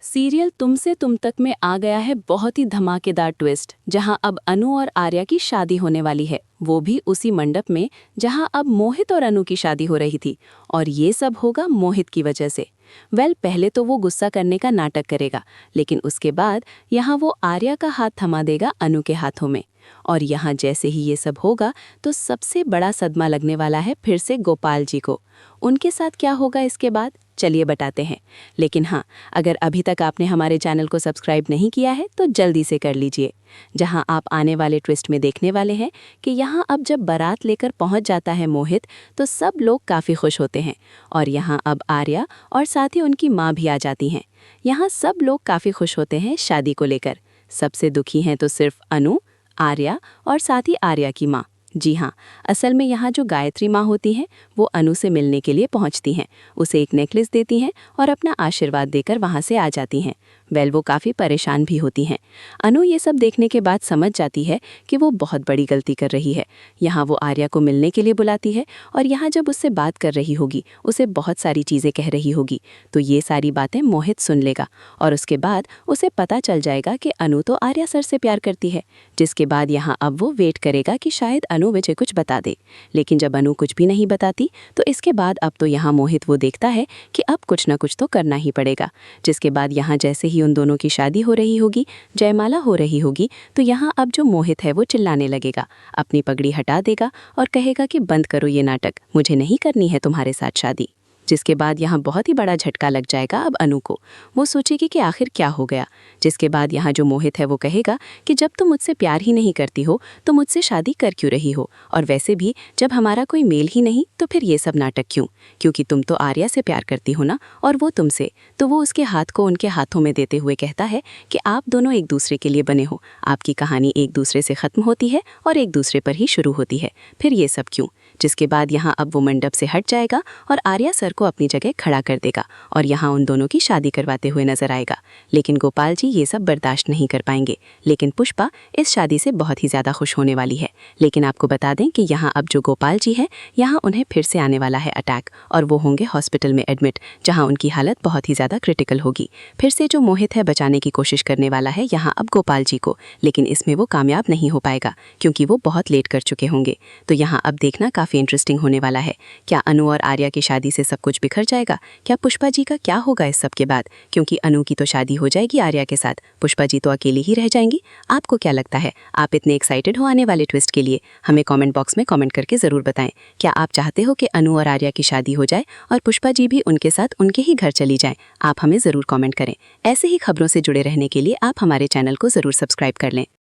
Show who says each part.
Speaker 1: Serial तुमसे तुम तक में आ गया है बहुत ही धमाकेदार ट्विस्ट, जहां अब अनु और आर्या की शादी होने वाली है, वो भी उसी मंडप में जहां अब मोहित और अनु की शादी हो रही थी। और ये सब होगा मोहित की वजह से। पहले तो वो गुस्सा करने का नाटक करेगा, लेकिन उसके बाद यहाँ वो आर्या का हाथ थमा देगा अनु के हाथों में। और यहाँ जैसे ही ये सब होगा तो सबसे बड़ा सदमा लगने वाला है फिर से गोपाल जी को। उनके साथ क्या होगा इसके बाद, चलिए बताते हैं। लेकिन हाँ, अगर अभी तक आपने हमारे चैनल को सब्सक्राइब नहीं किया है तो जल्दी से कर लीजिए। जहां आप आने वाले ट्विस्ट में देखने वाले हैं कि यहाँ अब जब बारात लेकर पहुंच जाता है मोहित, तो सब लोग काफ़ी खुश होते हैं। और यहाँ अब आर्या और साथ ही उनकी माँ भी आ जाती हैं। यहाँ सब लोग काफ़ी खुश होते हैं शादी को लेकर। सबसे दुखी हैं तो सिर्फ अनु, आर्या और साथ ही आर्या की माँ। जी हाँ, असल में यहाँ जो गायत्री माँ होती हैं वो अनु से मिलने के लिए पहुँचती हैं, उसे एक नेकलेस देती हैं और अपना आशीर्वाद देकर वहाँ से आ जाती हैं। वो काफ़ी परेशान भी होती हैं। अनु ये सब देखने के बाद समझ जाती है कि वो बहुत बड़ी गलती कर रही है। यहाँ वो आर्या को मिलने के लिए बुलाती है और यहाँ जब उससे बात कर रही होगी, उसे बहुत सारी चीज़ें कह रही होगी, तो ये सारी बातें मोहित सुन लेगा और उसके बाद उसे पता चल जाएगा कि अनु तो आर्या सर से प्यार करती है। जिसके बाद यहाँ अब वो वेट करेगा कि शायद अनु मुझे कुछ बता दे। लेकिन जब अनु कुछ भी नहीं बताती तो इसके बाद अब तो यहाँ मोहित वो देखता है कि अब कुछ ना कुछ तो करना ही पड़ेगा। जिसके बाद यहाँ जैसे ही उन दोनों की शादी हो रही होगी, जयमाला हो रही होगी, तो यहाँ अब जो मोहित है वो चिल्लाने लगेगा, अपनी पगड़ी हटा देगा और कहेगा कि बंद करो ये नाटक, मुझे नहीं करनी है तुम्हारे साथ शादी। जिसके बाद यहाँ बहुत ही बड़ा झटका लग जाएगा अब अनु को। वो सोचेगी कि आखिर क्या हो गया। जिसके बाद यहाँ जो मोहित है वो कहेगा कि जब तुम मुझसे प्यार ही नहीं करती हो तो मुझसे शादी कर क्यों रही हो, और वैसे भी जब हमारा कोई मेल ही नहीं तो फिर ये सब नाटक क्यों, क्योंकि तुम तो आर्या से प्यार करती हो ना और वो तुमसे। तो वो उसके हाथ को उनके हाथों में देते हुए कहता है कि आप दोनों एक दूसरे के लिए बने हो, आपकी कहानी एक दूसरे से ख़त्म होती है और एक दूसरे पर ही शुरू होती है, फिर ये सब क्यों। जिसके बाद यहाँ अब वो मंडप से हट जाएगा और आर्या सर को अपनी जगह खड़ा कर देगा और यहाँ उन दोनों की शादी करवाते हुए नजर आएगा। लेकिन गोपाल जी ये सब बर्दाश्त नहीं कर पाएंगे। लेकिन पुष्पा इस शादी से बहुत ही ज़्यादा खुश होने वाली है। लेकिन आपको बता दें कि यहाँ अब जो गोपाल जी है, यहाँ उन्हें फिर से आने वाला है अटैक और वो होंगे हॉस्पिटल में एडमिट, जहाँ उनकी हालत बहुत ही ज़्यादा क्रिटिकल होगी। फिर से जो मोहित है बचाने की कोशिश करने वाला है यहाँ अब गोपाल जी को, लेकिन इसमें वो कामयाब नहीं हो पाएगा क्योंकि वो बहुत लेट कर चुके होंगे। तो यहाँ अब देखना काफ़ी इंटरेस्टिंग होने वाला है। क्या अनु और आर्या की शादी से सब कुछ बिखर जाएगा? क्या पुष्पा जी का क्या होगा इस सब के बाद? क्योंकि अनु की तो शादी हो जाएगी आर्या के साथ, पुष्पा जी तो अकेली ही रह जाएंगी। आपको क्या लगता है? आप इतने एक्साइटेड हो आने वाले ट्विस्ट के लिए? हमें कमेंट बॉक्स में कमेंट करके ज़रूर बताएं। क्या आप चाहते हो कि अनु और आर्या की शादी हो जाए और पुष्पा जी भी उनके साथ उनके ही घर चली जाएं? आप हमें ज़रूर कमेंट करें। ऐसे ही खबरों से जुड़े रहने के लिए आप हमारे चैनल को ज़रूर सब्सक्राइब कर लें।